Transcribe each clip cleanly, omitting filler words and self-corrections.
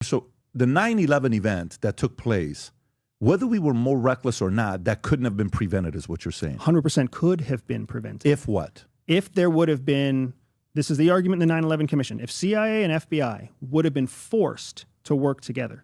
So the 9/11 event that took place, whether we were more reckless or not, that couldn't have been prevented, is what you're saying. 100% could have been prevented. If what? If there would have been, this is the argument in the 9/11 Commission, if CIA and FBI would have been forced to work together,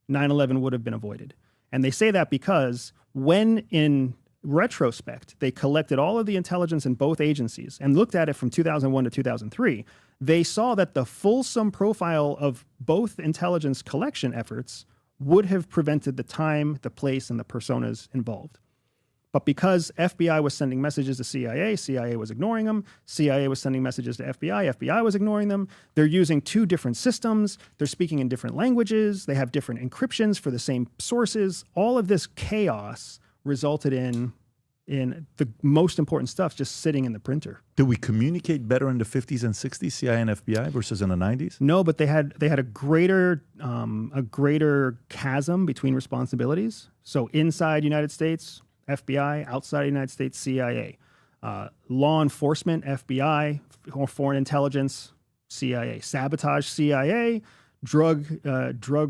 9/11 would have been avoided. And they say that because when in retrospect, they collected all of the intelligence in both agencies and looked at it from 2001 to 2003, they saw that the fulsome profile of both intelligence collection efforts would have prevented the time, the place, and the personas involved. But because FBI was sending messages to CIA, CIA was ignoring them. CIA was sending messages to FBI, FBI was ignoring them. They're using two different systems. They're speaking in different languages. They have different encryptions for the same sources. All of this chaos resulted in the most important stuff just sitting in the printer. Did we communicate better in the 50s and 60s, CIA and FBI, versus in the 90s? No, but they had a greater chasm between responsibilities. So inside United States, FBI, outside the United States, CIA. Law enforcement, FBI, foreign intelligence, CIA. Sabotage, CIA. Drug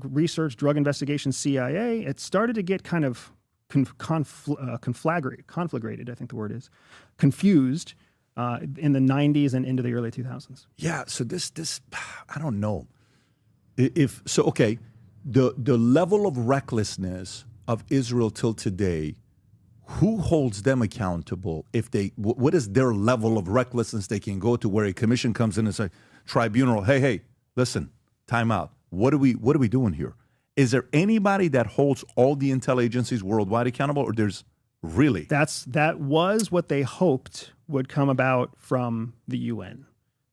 research, drug investigation, CIA. It started to get kind of conflagrated, I think the word is, confused in the 90s and into the early 2000s. Yeah, so this I don't know. Okay, the level of recklessness of Israel till today, who holds them accountable? What is their level of recklessness they can go to where a commission comes in and say, tribunal, hey, listen, time out. What are we doing here? Is there anybody that holds all the intel agencies worldwide accountable, or there's really? That was what they hoped would come about from the UN,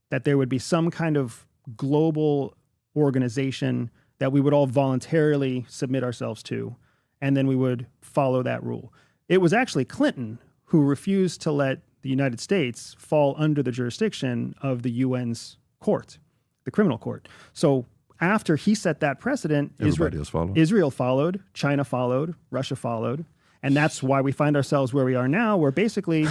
that there would be some kind of global organization that we would all voluntarily submit ourselves to, and then we would follow that rule. It was actually Clinton who refused to let the United States fall under the jurisdiction of the UN's court, the criminal court. So after he set that precedent, Israel followed, China followed, Russia followed. And that's why we find ourselves where we are now, where basically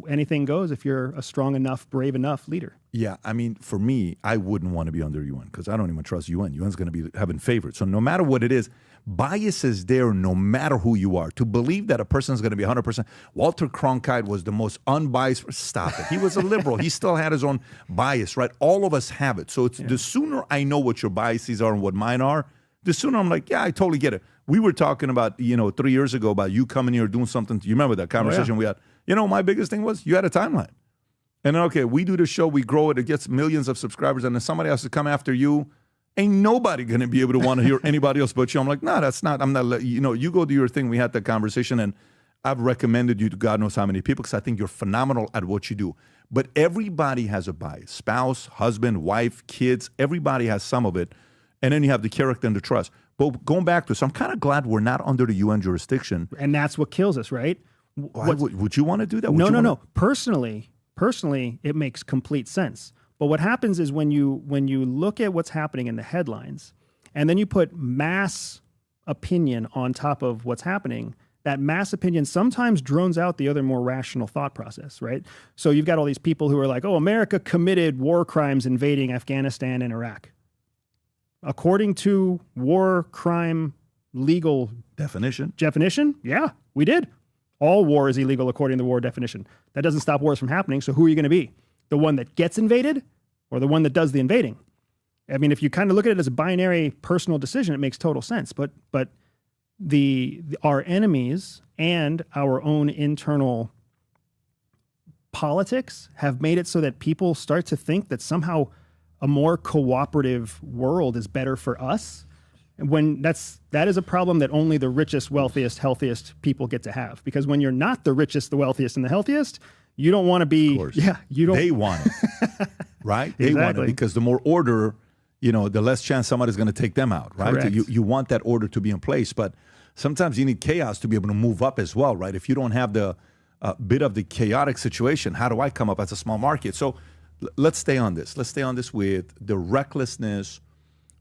anything goes if you're a strong enough, brave enough leader. Yeah, I mean, for me, I wouldn't want to be under UN because I don't even trust UN. UN's going to be having favorites. So no matter what it is, bias is there no matter who you are. To believe that a person is going to be 100%. Walter Cronkite was the most unbiased. Stop it. He was a liberal. He still had his own bias, right? All of us have it. So the sooner I know what your biases are and what mine are, the sooner I'm like, yeah, I totally get it. We were talking about, 3 years ago about you coming here doing something. You remember that conversation we had? My biggest thing was you had a timeline. And then, okay, we do the show, we grow it, it gets millions of subscribers, and then somebody has to come after you. Ain't nobody going to be able to want to hear anybody else but you. I'm like, no, that's not. I'm not. You go do your thing. We had that conversation, and I've recommended you to God knows how many people because I think you're phenomenal at what you do. But everybody has a bias. Spouse, husband, wife, kids, everybody has some of it. And then you have the character and the trust. But going back to this, I'm kind of glad we're not under the UN jurisdiction. And that's what kills us, right? Would you want to do that? No. Personally, it makes complete sense. But what happens is when you look at what's happening in the headlines, and then you put mass opinion on top of what's happening, that mass opinion sometimes drones out the other more rational thought process, right? So you've got all these people who are like, oh, America committed war crimes invading Afghanistan and Iraq. According to war crime legal definition, yeah, we did. All war is illegal according to the war definition. That doesn't stop wars from happening, so who are you going to be? The one that gets invaded or the one that does the invading? I mean, if you kind of look at it as a binary personal decision, it makes total sense. But our enemies and our own internal politics have made it so that people start to think that somehow a more cooperative world is better for us. When that is a problem that only the richest, wealthiest, healthiest people get to have. Because when you're not the richest, the wealthiest, and the healthiest, you don't want to be. Of course. Yeah, you don't. They want it, right? They want it because the more order, the less chance somebody's going to take them out, right? Correct. You want that order to be in place, but sometimes you need chaos to be able to move up as well, right? If you don't have the bit of the chaotic situation, how do I come up as a small market? So let's stay on this. Let's stay on this with the recklessness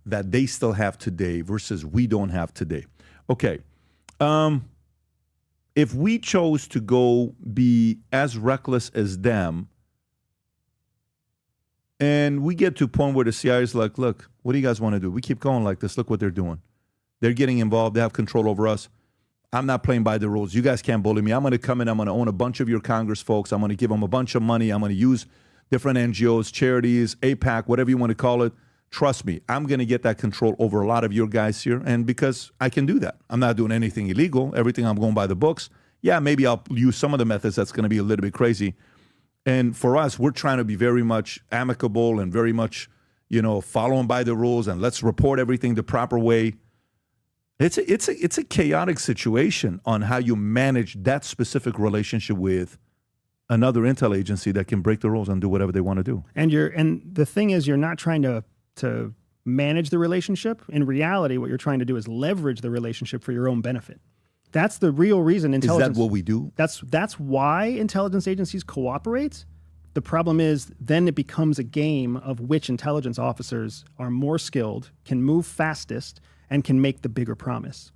that they still have today versus we don't have today. Okay. If we chose to go be as reckless as them, And we get to a point where the CIA is like, look, what do you guys want to do? We keep going like this. Look what they're doing. They're getting involved. They have control over us. I'm not playing by the rules. You guys can't bully me. I'm going to come in. I'm going to own a bunch of your Congress folks. I'm going to give them a bunch of money. I'm going to use different NGOs, charities, APAC, whatever you want to call it. Trust me, I'm going to get that control over a lot of your guys here. And because I can do that, I'm not doing anything illegal. Everything I'm going by the books. Yeah, maybe I'll use some of the methods that's going to be a little bit crazy. And for us, we're trying to be very much amicable and very much, following by the rules, and let's report everything the proper way. It's a chaotic situation on how you manage that specific relationship with another intel agency that can break the rules and do whatever they want to do. And the thing is, you're not trying to manage the relationship. In reality, what you're trying to do is leverage the relationship for your own benefit. That's the real reason intelligence. Is that what we do? That's why intelligence agencies cooperate. The problem is then it becomes a game of which intelligence officers are more skilled, can move fastest, and can make the bigger promise.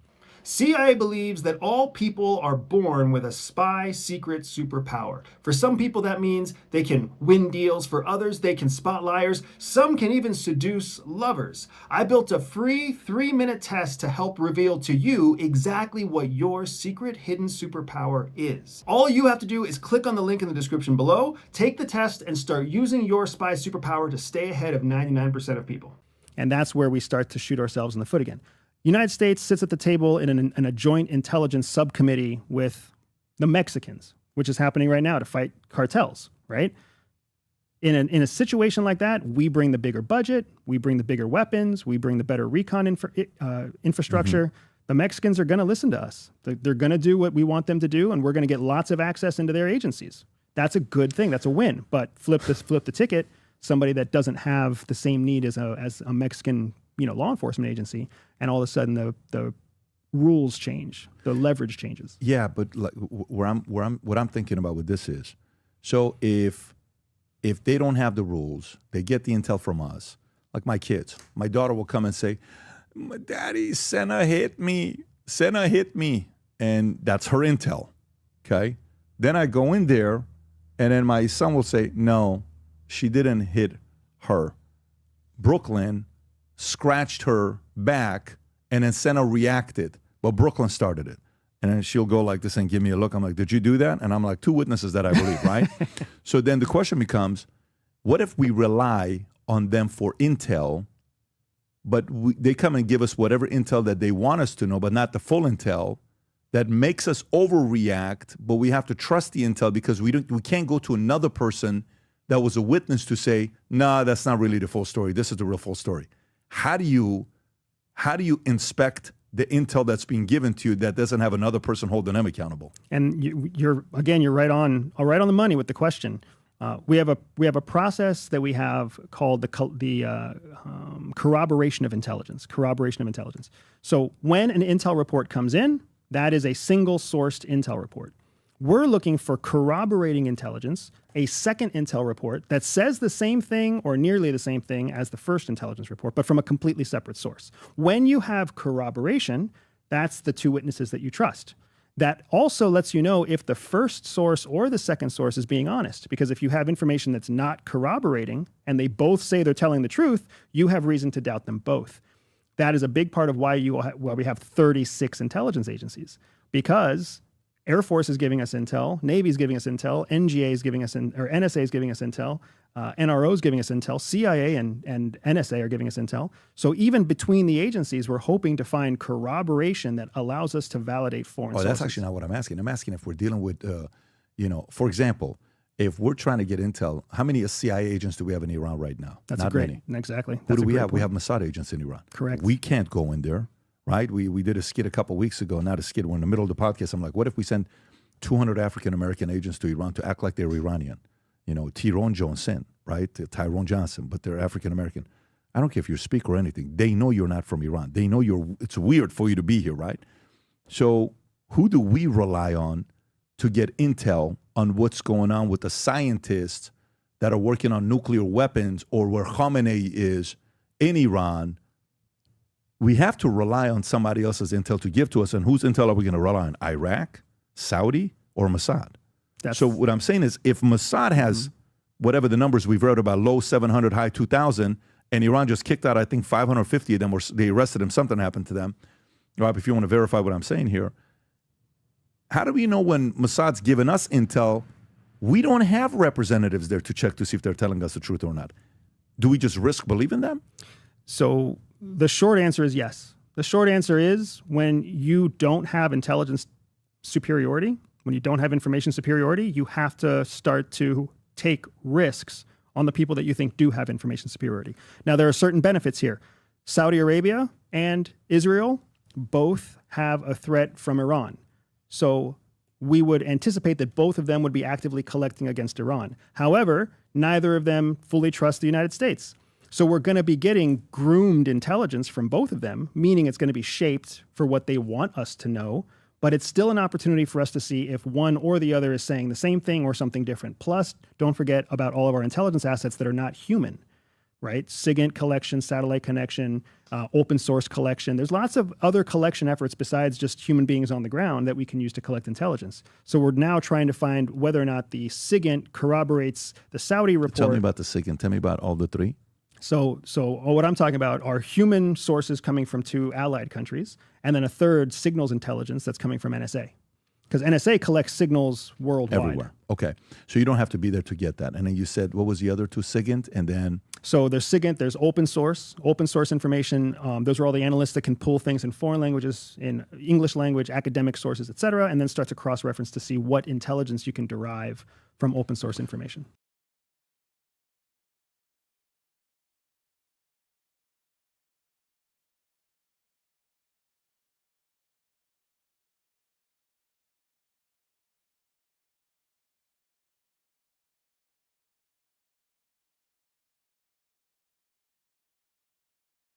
CIA believes that all people are born with a spy secret superpower. For some people, that means they can win deals. For others, they can spot liars. Some can even seduce lovers. I built a free 3-minute test to help reveal to you exactly what your secret hidden superpower is. All you have to do is click on the link in the description below, take the test, and start using your spy superpower to stay ahead of 99% of people. And that's where we start to shoot ourselves in the foot again. United States sits at the table in a joint intelligence subcommittee with the Mexicans, which is happening right now to fight cartels, right? In a situation like that, we bring the bigger budget, we bring the bigger weapons, we bring the better recon infrastructure. Mm-hmm. The Mexicans are going to listen to us. They're going to do what we want them to do, and we're going to get lots of access into their agencies. That's a good thing. That's a win. But flip the ticket. Somebody that doesn't have the same need as a Mexican, law enforcement agency, and all of a sudden the rules change, the leverage changes. Yeah, but like what I'm thinking about with this is, so if they don't have the rules, they get the intel from us. Like my kids, my daughter will come and say, "My daddy, Senna hit me, and that's her intel. Okay, then I go in there, and then my son will say, "No, she didn't hit her. Brooklyn scratched her back, and then Senna reacted, but Brooklyn started it." And then she'll go like this and give me a look. I'm like, "Did you do that?" And I'm like, 2 witnesses that I believe, right? So then the question becomes, what if we rely on them for intel, but they come and give us whatever intel that they want us to know, but not the full intel, that makes us overreact, but we have to trust the intel because we can't go to another person that was a witness to say, "Nah, that's not really the full story. This is the real full story." How do you inspect the intel that's being given to you that doesn't have another person holding them accountable? And you're right on the money with the question. We have a process that we have called the corroboration of intelligence. Corroboration of intelligence. So when an intel report comes in, that is a single-sourced intel report. We're looking for corroborating intelligence, a second intel report that says the same thing or nearly the same thing as the first intelligence report, but from a completely separate source. When you have corroboration, that's the 2 witnesses that you trust. That also lets you know if the first source or the second source is being honest, because if you have information that's not corroborating and they both say they're telling the truth, you have reason to doubt them both. That is a big part of why we have 36 intelligence agencies, because Air Force is giving us intel, Navy is giving us intel, NGA is giving us or NSA is giving us intel, NRO is giving us intel, CIA and NSA are giving us intel. So even between the agencies, we're hoping to find corroboration that allows us to validate foreign sources. That's actually not what I'm asking. I'm asking if we're dealing with, for example, if we're trying to get intel, how many CIA agents do we have in Iran right now? That's not great. Many. Exactly. Who do we have? Point. We have Mossad agents in Iran. Correct. We can't go in there. Right? We did a skit a couple of weeks ago, not a skit. We're in the middle of the podcast. I'm like, what if we send 200 African-American agents to Iran to act like they're Iranian? Tyrone Johnson, right? Tyrone Johnson, but they're African-American. I don't care if you speak or anything. They know you're not from Iran. They know it's weird for you to be here, right? So who do we rely on to get intel on what's going on with the scientists that are working on nuclear weapons or where Khamenei is in Iran? We have to rely on somebody else's intel to give to us. And whose intel are we going to rely on? Iraq, Saudi, or Mossad? So what I'm saying is if Mossad has whatever the numbers we've read about, low 700, high 2,000, and Iran just kicked out, I think, 550 of them, or they arrested them, something happened to them. Rob, if you want to verify what I'm saying here, how do we know when Mossad's given us intel, we don't have representatives there to check to see if they're telling us the truth or not? Do we just risk believing them? So the short answer is yes. The short answer is when you don't have intelligence superiority, when you don't have information superiority, you have to start to take risks on the people that you think do have information superiority. Now, there are certain benefits here. Saudi Arabia and Israel both have a threat from Iran. So we would anticipate that both of them would be actively collecting against Iran. However, neither of them fully trust the United States. So we're going to be getting groomed intelligence from both of them, meaning it's going to be shaped for what they want us to know. But it's still an opportunity for us to see if one or the other is saying the same thing or something different. Plus, don't forget about all of our intelligence assets that are not human, right? SIGINT collection, satellite connection, open source collection. There's lots of other collection efforts besides just human beings on the ground that we can use to collect intelligence. So we're now trying to find whether or not the SIGINT corroborates the Saudi report. Tell me about the SIGINT. Tell me about all the three. So what I'm talking about are human sources coming from 2 allied countries, and then a third signals intelligence that's coming from NSA. Because NSA collects signals worldwide. Everywhere. Okay. So you don't have to be there to get that. And then you said, what was the other 2? SIGINT, and then? So there's SIGINT, there's open source information. Those are all the analysts that can pull things in foreign languages, in English language, academic sources, et cetera, and then start to cross-reference to see what intelligence you can derive from open source information.